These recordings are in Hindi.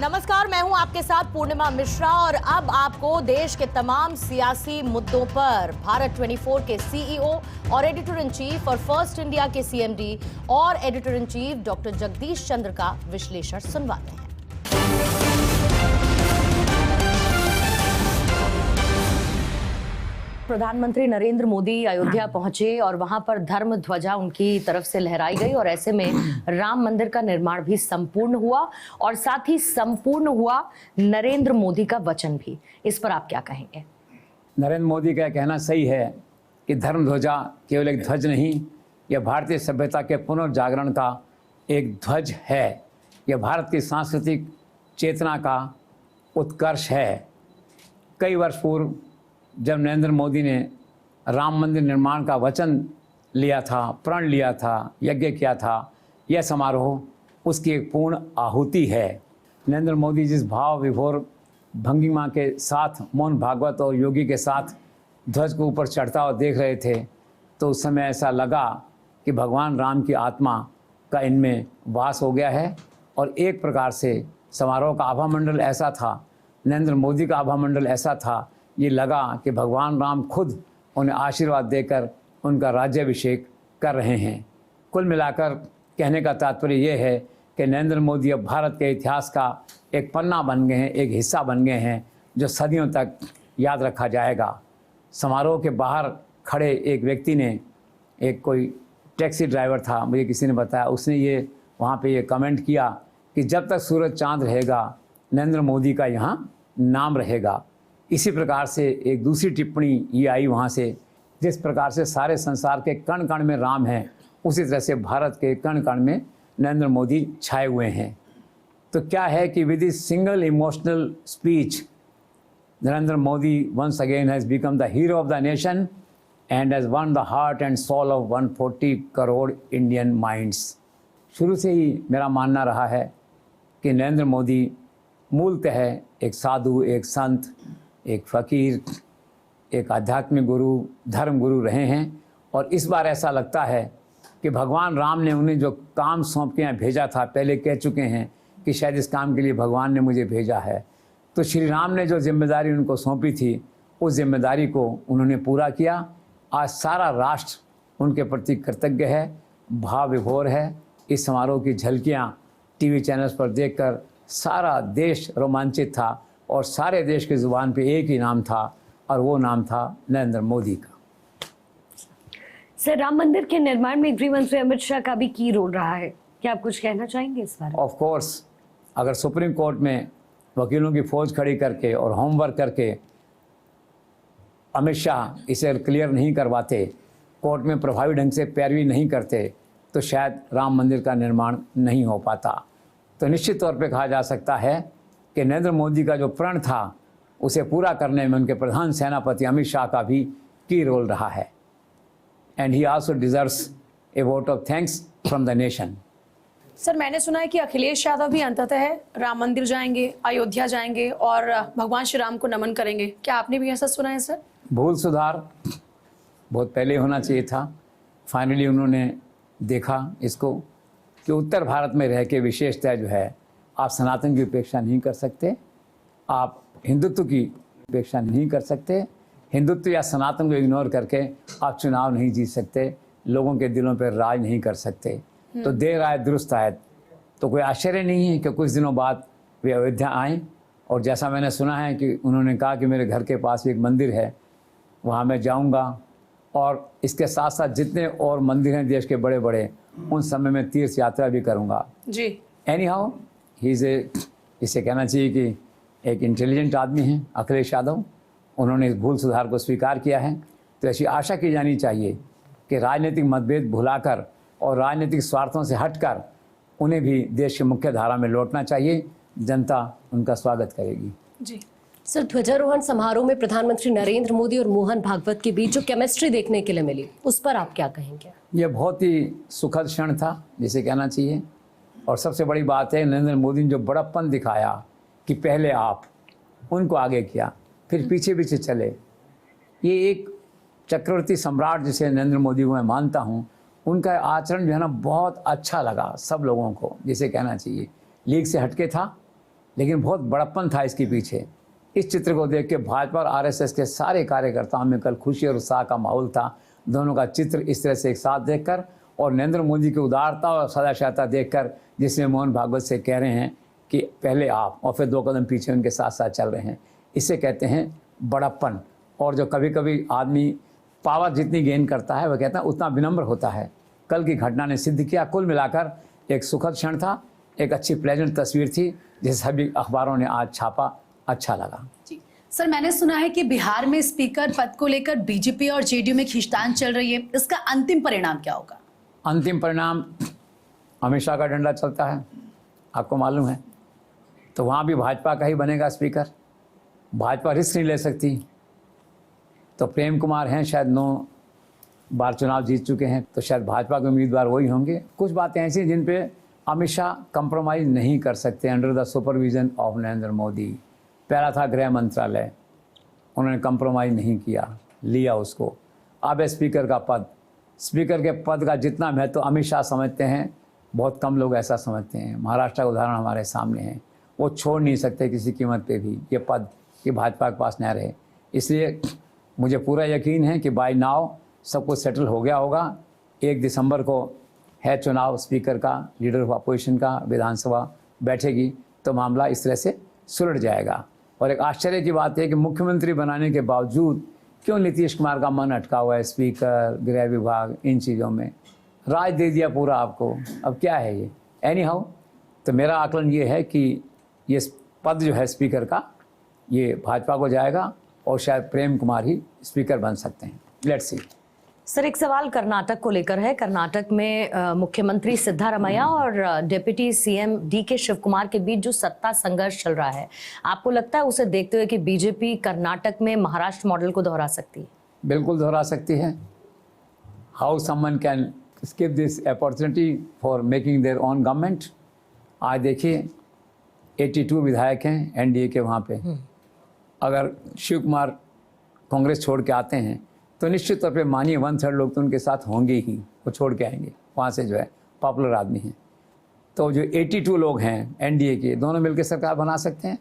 नमस्कार, मैं हूं आपके साथ पूर्णिमा मिश्रा और अब आपको देश के तमाम सियासी मुद्दों पर भारत 24 के सीईओ और एडिटर इन चीफ और फर्स्ट इंडिया के सीएमडी और editor in chief doctor Jagdish Chandra का विश्लेषण सुनवाते हैं। प्रधानमंत्री नरेंद्र मोदी अयोध्या पहुंचे और वहां पर धर्म ध्वजा उनकी तरफ से लहराई गई और ऐसे में राम मंदिर का निर्माण भी संपूर्ण हुआ और साथ ही संपूर्ण हुआ नरेंद्र मोदी का वचन भी। इस पर आप क्या कहेंगे? नरेंद्र मोदी का कहना सही है कि धर्म ध्वजा केवल एक ध्वज नहीं, यह भारतीय सभ्यता के पुनर्जागरण का एक ध्वज है। यह भारत की सांस्कृतिक चेतना का उत्कर्ष है। कई वर्ष पूर्व जब नरेंद्र मोदी ने राम मंदिर निर्माण का वचन लिया था, प्रण लिया था, यज्ञ किया था, यह समारोह उसकी एक पूर्ण आहुति है। नरेंद्र मोदी जिस भाव विभोर भंगिमा के साथ मोहन भागवत और योगी के साथ ध्वज को ऊपर चढ़ता हुआ देख रहे थे, तो उस समय ऐसा लगा कि भगवान राम की आत्मा का इनमें वास हो गया है। और एक प्रकार से समारोह का आभामंडल ऐसा था, नरेंद्र मोदी का आभामंडल ऐसा था, ये लगा कि भगवान राम खुद उन्हें आशीर्वाद देकर उनका राज्याभिषेक कर रहे हैं। कुल मिलाकर कहने का तात्पर्य ये है कि नरेंद्र मोदी अब भारत के इतिहास का एक पन्ना बन गए हैं, एक हिस्सा बन गए हैं जो सदियों तक याद रखा जाएगा। समारोह के बाहर खड़े एक व्यक्ति ने, एक कोई टैक्सी ड्राइवर था, मुझे किसी ने बताया, उसने ये वहाँ पे ये कमेंट किया कि जब तक सूरज चाँद रहेगा नरेंद्र मोदी का यहाँ नाम रहेगा। इसी प्रकार से एक दूसरी टिप्पणी ये आई वहाँ से, जिस प्रकार से सारे संसार के कण कण में राम है, उसी तरह से भारत के कण कण में नरेंद्र मोदी छाए हुए हैं। तो क्या है कि with this single emotional speech Narendra Modi once again has become the hero of the nation and has won the heart and soul of 140 crore Indian minds. शुरू से ही मेरा मानना रहा है कि नरेंद्र मोदी मूलतः एक साधु, एक संत, एक फ़कीर, एक आध्यात्मिक गुरु, धर्म गुरु रहे हैं। और इस बार ऐसा लगता है कि भगवान राम ने उन्हें जो काम सौंप के यहाँ भेजा था, पहले कह चुके हैं कि शायद इस काम के लिए भगवान ने मुझे भेजा है, तो श्री राम ने जो जिम्मेदारी उनको सौंपी थी उस जिम्मेदारी को उन्होंने पूरा किया। आज सारा राष्ट्र उनके प्रति कृतज्ञ है, भाव विभोर है। इस समारोह की झलकियाँ टीवी चैनल्स पर देखकर सारा देश रोमांचित था और सारे देश की ज़ुबान पे एक ही नाम था और वो नाम था नरेंद्र मोदी का। सर, राम मंदिर के निर्माण में गृह मंत्री अमित शाह का भी की रोल रहा है, क्या आप कुछ कहना चाहेंगे इस बारे में? ऑफ कोर्स, अगर सुप्रीम कोर्ट में वकीलों की फौज खड़ी करके और होमवर्क करके अमित शाह इसे क्लियर नहीं करवाते, कोर्ट में प्रभावी ढंग से पैरवी नहीं करते, तो शायद राम मंदिर का निर्माण नहीं हो पाता। तो निश्चित तौर पे कहा जा सकता है कि नरेंद्र मोदी का जो प्रण था उसे पूरा करने में उनके प्रधान सेनापति अमित शाह का भी की रोल रहा है। And he also deserves A vote of thanks from the nation. Sir, मैंने सुना है कि अखिलेश यादव भी अंततः राम मंदिर जाएंगे, अयोध्या जाएंगे और भगवान श्री राम को नमन करेंगे, क्या आपने भी ऐसा सुना है सर? भूल सुधार बहुत पहले होना चाहिए था। फाइनली उन्होंने देखा इसको कि उत्तर भारत में रह के विशेषतः जो है, आप सनातन की उपेक्षा नहीं कर सकते, आप हिंदुत्व की उपेक्षा नहीं कर सकते, हिंदुत्व या सनातन को इग्नोर करके आप चुनाव नहीं जीत सकते, लोगों के दिलों पर राज नहीं कर सकते। तो देर आए दुरुस्त आए, तो कोई आश्चर्य नहीं है कि कुछ दिनों बाद वे अयोध्या आएँ। और जैसा मैंने सुना है कि उन्होंने कहा कि मेरे घर के पास एक मंदिर है, वहाँ मैं जाऊँगा और इसके साथ साथ जितने और मंदिर हैं देश के बड़े बड़े, उन समय में तीर्थ यात्रा भी करूँगा जी। Anyhow he is a, इसे कहना चाहिए कि एक इंटेलिजेंट आदमी हैं अखिलेश यादव। उन्होंने इस भूल सुधार को स्वीकार किया है। तो ऐसी आशा की जानी चाहिए कि राजनीतिक मतभेद भुलाकर और राजनीतिक स्वार्थों से हटकर उन्हें भी देश की मुख्य धारा में लौटना चाहिए। जनता उनका स्वागत करेगी। जी सर, ध्वजारोहण समारोह में प्रधानमंत्री नरेंद्र मोदी और मोहन भागवत के बीच जो केमिस्ट्री देखने के लिए मिली, उस पर आप क्या कहेंगे? यह बहुत ही सुखद क्षण था जिसे कहना चाहिए। और सबसे बड़ी बात है, नरेंद्र मोदी ने जो बड़प्पन दिखाया कि पहले आप उनको आगे किया, फिर पीछे पीछे चले। ये एक चक्रवर्ती सम्राट जिसे नरेंद्र मोदी को मैं मानता हूँ, उनका आचरण जो है ना बहुत अच्छा लगा सब लोगों को, जिसे कहना चाहिए। लीग से हटके था लेकिन बहुत बड़प्पन था इसके पीछे। इस चित्र को देख के भाजपा और आरएसएस के सारे कार्यकर्ताओं में कल खुशी और उत्साह का माहौल था। दोनों का चित्र इस तरह से एक साथ देखकर और नरेंद्र मोदी की उदारता और सदाचारता देखकर, जिसमें मोहन भागवत से कह रहे हैं कि पहले आप और फिर 2 कदम पीछे उनके साथ साथ चल रहे हैं, इसे कहते हैं बड़प्पन। और जो कभी कभी आदमी पावर जितनी गेन करता है वह कहता है उतना विनम्र होता है। कल की घटना ने सिद्ध किया। कुल मिलाकर एक सुखद क्षण था, एक अच्छी प्लेजेंट तस्वीर थी जिसे सभी अखबारों ने आज छापा। अच्छा लगा जी सर, मैंने सुना है कि बिहार में स्पीकर पद को लेकर बीजेपी और जेडीयू में खींचतान चल रही है, इसका अंतिम परिणाम क्या होगा? अंतिम परिणाम अमित शाह का डंडा चलता है, आपको मालूम है, तो वहाँ भी भाजपा का ही बनेगा स्पीकर। भाजपा रिस्क नहीं ले सकती, तो प्रेम कुमार हैं, शायद 9 बार चुनाव जीत चुके हैं, तो शायद भाजपा के उम्मीदवार वही होंगे। कुछ बातें ऐसी हैं जिन पे अमित शाह कंप्रोमाइज़ नहीं कर सकते under the supervision of Narendra Modi. पहला था गृह मंत्रालय, उन्होंने कंप्रोमाइज़ नहीं किया, लिया उसको। अब है स्पीकर का पद। स्पीकर के पद का जितना महत्व अमित शाह समझते हैं, बहुत कम लोग ऐसा समझते हैं। महाराष्ट्र का उदाहरण हमारे सामने है, वो छोड़ नहीं सकते किसी कीमत पे भी ये पद कि भाजपा के पास न रहे। इसलिए मुझे पूरा यकीन है कि बाय नाउ सब कुछ सेटल हो गया होगा। 1 दिसंबर को है चुनाव स्पीकर का, लीडर ऑफ अपोजिशन का, विधानसभा बैठेगी तो मामला इस तरह से सुलझ जाएगा। और एक आश्चर्य की बात है कि मुख्यमंत्री बनाने के बावजूद क्यों नीतीश कुमार का मन अटका हुआ है स्पीकर, गृह विभाग, इन चीज़ों में। राज दे दिया पूरा आपको, अब क्या है ये। एनी हाउ, तो मेरा आकलन ये है कि ये पद जो है स्पीकर का ये भाजपा को जाएगा और शायद प्रेम कुमार ही स्पीकर बन सकते हैं। Let's see. सर, एक सवाल कर्नाटक को लेकर है। कर्नाटक में मुख्यमंत्री सिद्धारमैया और deputy CM D K Shivakumar के बीच जो सत्ता संघर्ष चल रहा है, आपको लगता है उसे देखते हुए कि बीजेपी कर्नाटक में महाराष्ट्र मॉडल को दोहरा सकती है? बिल्कुल दोहरा सकती है। How someone can skip this opportunity for making their own government. आज देखिए 82 विधायक हैं एनडीए के वहाँ पे। अगर शिव कुमार कांग्रेस छोड़ के आते हैं तो निश्चित तौर पे मानिए 1/3 लोग तो उनके साथ होंगे ही, वो छोड़ के आएंगे। वहाँ से जो है पॉपुलर आदमी हैं, तो जो 82 लोग हैं एनडीए के, दोनों मिलकर सरकार बना सकते हैं।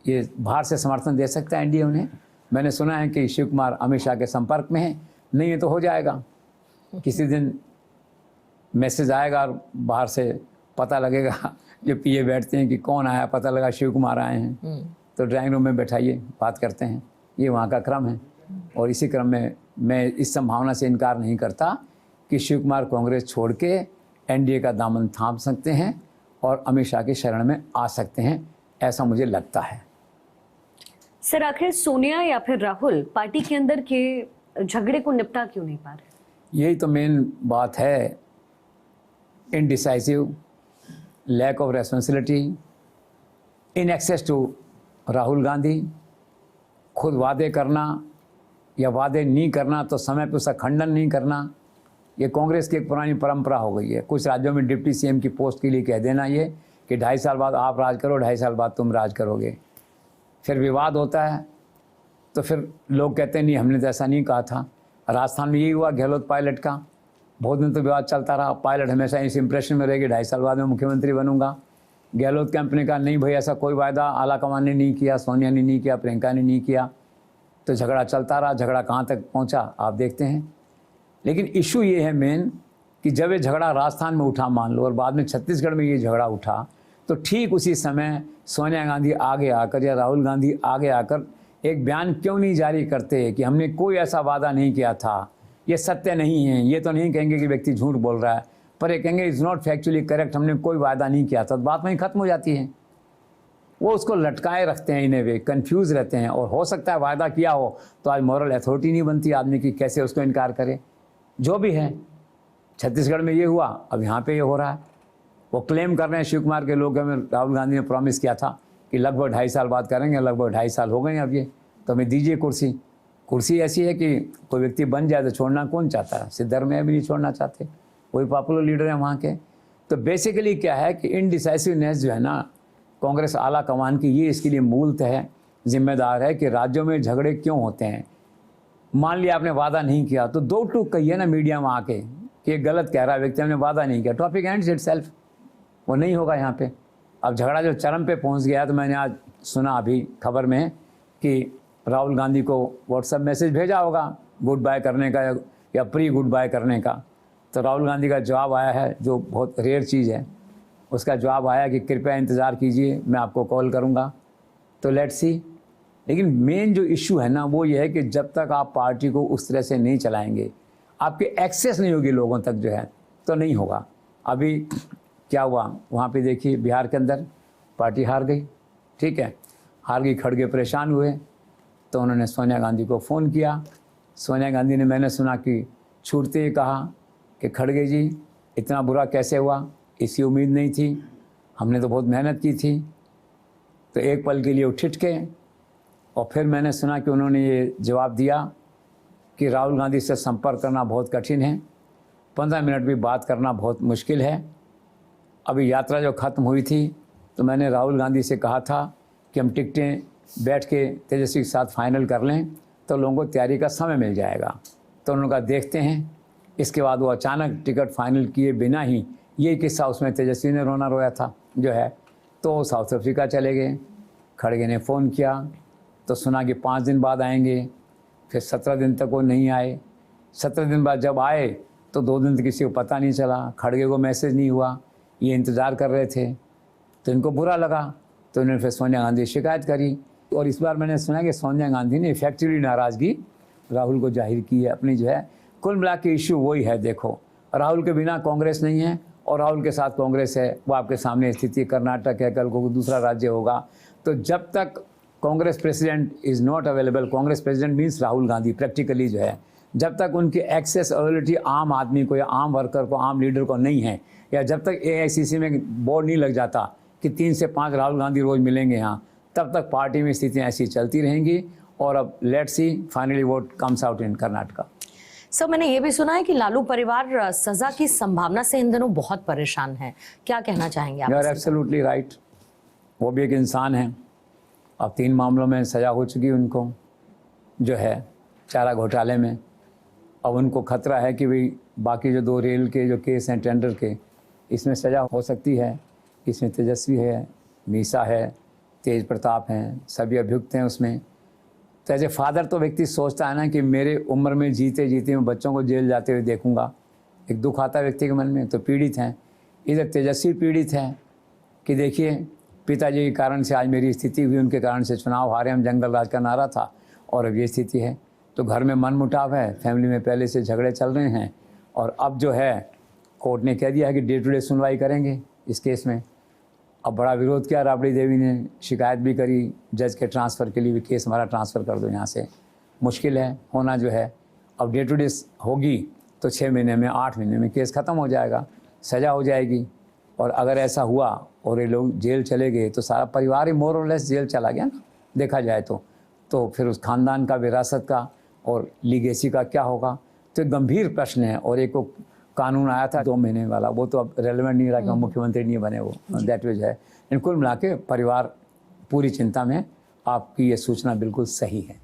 ये बाहर से समर्थन दे सकता है एनडीए उन्हें। मैंने सुना है कि शिव कुमार अमित शाह के संपर्क में हैं, नहीं है तो हो जाएगा। किसी दिन मैसेज आएगा और बाहर से पता लगेगा, जो पीए बैठते हैं कि कौन आया, पता लगा शिव कुमार आए हैं, तो ड्राइंग रूम में बैठाइए, बात करते हैं। ये वहाँ का क्रम है और इसी क्रम में मैं इस संभावना से इनकार नहीं करता कि शिव कुमार कांग्रेस छोड़ के एनडीए का दामन थाम सकते हैं और अमित शाह के शरण में आ सकते हैं, ऐसा मुझे लगता है। सर, आखिर सोनिया या फिर राहुल पार्टी के अंदर के झगड़े को निपटा क्यों नहीं पा रहे? यही तो मेन बात है। Indecisive, lack of responsibility, in access to Rahul Gandhi. खुद वादे करना या वादे नहीं करना तो समय पर उसका खंडन नहीं करना, ये कांग्रेस की एक पुरानी परंपरा हो गई है। कुछ राज्यों में डिप्टी सीएम की पोस्ट के लिए कह देना ये कि 2.5 साल बाद आप राज करो, 2.5 साल बाद तुम राज करोगे। फिर विवाद होता है तो फिर लोग कहते हैं नहीं हमने तो ऐसा नहीं कहा था। राजस्थान में यही हुआ गहलोत पायलट का, बहुत दिन तो विवाद चलता रहा। पायलट हमेशा इस इंप्रेशन में रहेगी 2.5 साल बाद मैं मुख्यमंत्री बनूंगा। गहलोत कैंप ने कहा नहीं भाई ऐसा कोई वायदा आला कमान ने नहीं किया, सोनिया ने नहीं किया, प्रियंका ने नहीं किया। तो झगड़ा चलता रहा। झगड़ा कहाँ तक पहुँचा आप देखते हैं। लेकिन इशू ये है मेन कि जब ये झगड़ा राजस्थान में उठा मान लो और बाद में छत्तीसगढ़ में ये झगड़ा उठा, तो ठीक उसी समय सोनिया गांधी आगे आकर या राहुल गांधी आगे आकर एक बयान क्यों नहीं जारी करते कि हमने कोई ऐसा वादा नहीं किया था, ये सत्य नहीं है। ये तो नहीं कहेंगे कि व्यक्ति झूठ बोल रहा है, पर ये कहेंगे इज़ नॉट फैक्चुअली करेक्ट, हमने कोई वादा नहीं किया था, तो बात वहीं ख़त्म हो जाती है। वो उसको लटकाए रखते हैं, इन्हें वे कन्फ्यूज़ रहते हैं। और हो सकता है वादा किया हो तो आज मॉरल अथॉरिटी नहीं बनती आदमी की, कैसे उसको इनकार करे। जो भी है, छत्तीसगढ़ में ये हुआ, अब यहाँ पे ये हो रहा है। वो क्लेम कर रहे हैं शिव कुमार के लोग, हमें राहुल गांधी ने प्रॉमिस किया था कि लगभग 2.5 साल बाद करेंगे, लगभग 2.5 साल हो गए अब ये, तो हमें दीजिए कुर्सी। कुर्सी ऐसी है कि कोई व्यक्ति बन जाए तो छोड़ना कौन चाहता है। सिद्धरमैया भी नहीं छोड़ना चाहते, वही पॉपुलर लीडर हैं वहाँ के। तो बेसिकली क्या है कि इनडिसाइसिवनेस जो है ना कांग्रेस आला कमान की, ये इसके लिए मूलतः जिम्मेदार है कि राज्यों में झगड़े क्यों होते हैं। मान लिया आपने वादा नहीं किया तो 2 टूक कहिए ना मीडिया में आके कि ये गलत कह रहा है व्यक्ति, हमने वादा नहीं किया, टॉपिक एंड्स इटसेल्फ। वो नहीं होगा यहाँ पे। अब झगड़ा जो चरम पे पहुंच गया, तो मैंने आज सुना अभी खबर में कि राहुल गांधी को व्हाट्सएप मैसेज भेजा होगा गुड बाय करने का या प्री गुड बाय करने का। तो राहुल गांधी का जवाब आया है, जो बहुत रेयर चीज़ है, उसका जवाब आया कि कृपया इंतज़ार कीजिए, मैं आपको कॉल करूंगा। तो लेट्स सी। लेकिन मेन जो इशू है ना, वो ये है कि जब तक आप पार्टी को उस तरह से नहीं चलाएंगे, आपकी एक्सेस नहीं होगी लोगों तक जो है, तो नहीं होगा। अभी क्या हुआ वहाँ पे देखिए, बिहार के अंदर पार्टी हार गई, ठीक है, हार गई, खड़गे परेशान हुए, तो उन्होंने सोनिया गांधी को फ़ोन किया। सोनिया गांधी ने, मैंने सुना कि छूटते ही कहा कि खड़गे जी इतना बुरा कैसे हुआ, इसी उम्मीद नहीं थी, हमने तो बहुत मेहनत की थी। तो एक पल के लिए उठ के, और फिर मैंने सुना कि उन्होंने ये जवाब दिया कि राहुल गांधी से संपर्क करना बहुत कठिन है, 15 मिनट भी बात करना बहुत मुश्किल है। अभी यात्रा जो ख़त्म हुई थी, तो मैंने राहुल गांधी से कहा था कि हम टिकटें बैठ के तेजस्वी के साथ फाइनल कर लें, तो लोगों को तैयारी का समय मिल जाएगा। तो उन्होंने कहा देखते हैं। इसके बाद वो अचानक टिकट फाइनल किए बिना ही, ये किस्सा उसमें तेजस्वी ने रोना रोया था जो है, तो साउथ अफ्रीका चले गए। खड़गे ने फ़ोन किया तो सुना कि 5 दिन बाद आएंगे, फिर 17 दिन तक वो नहीं आए। 17 दिन बाद जब आए तो 2 दिन तक किसी को पता नहीं चला, खड़गे को मैसेज नहीं हुआ, ये इंतज़ार कर रहे थे। तो इनको बुरा लगा, तो उन्होंने फिर सोनिया गांधी शिकायत करी। और इस बार मैंने सुना कि सोनिया गांधी ने इफेक्टिवली नाराज़गी राहुल को जाहिर की है अपनी जो है। कुल मिला के इशू वही है, देखो राहुल के बिना कांग्रेस नहीं है और राहुल के साथ कांग्रेस है, वो आपके सामने स्थिति। कर्नाटक है, कल को दूसरा राज्य होगा। तो जब तक Congress president is not available, Congress president means Rahul Gandhi practically जो है, जब तक उनकी एक्सेस अवेलेबिलिटी आम आदमी को या आम वर्कर को, आम लीडर को नहीं है, या जब तक AICC में बोर्ड नहीं लग जाता कि 3 से 5 राहुल गांधी रोज़ मिलेंगे यहाँ, तब तक पार्टी में स्थितियाँ ऐसी चलती रहेंगी। और अब let's see finally vote comes out in Karnataka. Sir, मैंने ये भी सुना है कि लालू परिवार सजा की संभावना से इन दिनों बहुत परेशान है, क्या कहना चाहेंगे आप? You are absolutely right. वो भी एक इंसान है। अब 3 मामलों में सज़ा हो चुकी उनको जो है, चारा घोटाले में। अब उनको खतरा है कि भाई बाकी जो 2 रेल के जो केस हैं, टेंडर के, इसमें सज़ा हो सकती है। इसमें तेजस्वी है, मीसा है, तेज प्रताप हैं, सभी अभियुक्त हैं उसमें। तो एज ए फादर तो व्यक्ति सोचता है ना कि मेरे उम्र में जीते जीते मैं बच्चों को जेल जाते हुए देखूंगा, एक दुख आता है व्यक्ति के मन में। तो पीड़ित हैं, इधर तेजस्वी पीड़ित हैं कि देखिए पिताजी के कारण से आज मेरी स्थिति हुई, उनके कारण से चुनाव हारे हम, जंगल राज का नारा था, और अब ये स्थिति है। तो घर में मनमुटाव है, फैमिली में पहले से झगड़े चल रहे हैं, और अब जो है कोर्ट ने कह दिया है कि डे टू डे सुनवाई करेंगे इस केस में। अब बड़ा विरोध किया, राबड़ी देवी ने शिकायत भी करी जज के ट्रांसफ़र के लिए भी, केस हमारा ट्रांसफ़र कर दो यहाँ से। मुश्किल है होना जो है। अब डे टू डे होगी तो 6 महीने में, 8 महीने में केस ख़त्म हो जाएगा, सज़ा हो जाएगी। और अगर ऐसा हुआ और ये लोग जेल चले गए तो सारा परिवार ही मोर और लेस जेल चला गया ना, देखा जाए तो फिर उस खानदान का, विरासत का और लीगेसी का क्या होगा? तो एक गंभीर प्रश्न है। और एक कानून आया था 2 महीने वाला, वो तो अब रेलेवेंट नहीं रहा कि मुख्यमंत्री नहीं बने वो, दैट वेज है। कुल मिला के परिवार पूरी चिंता में। आपकी ये सूचना बिल्कुल सही है।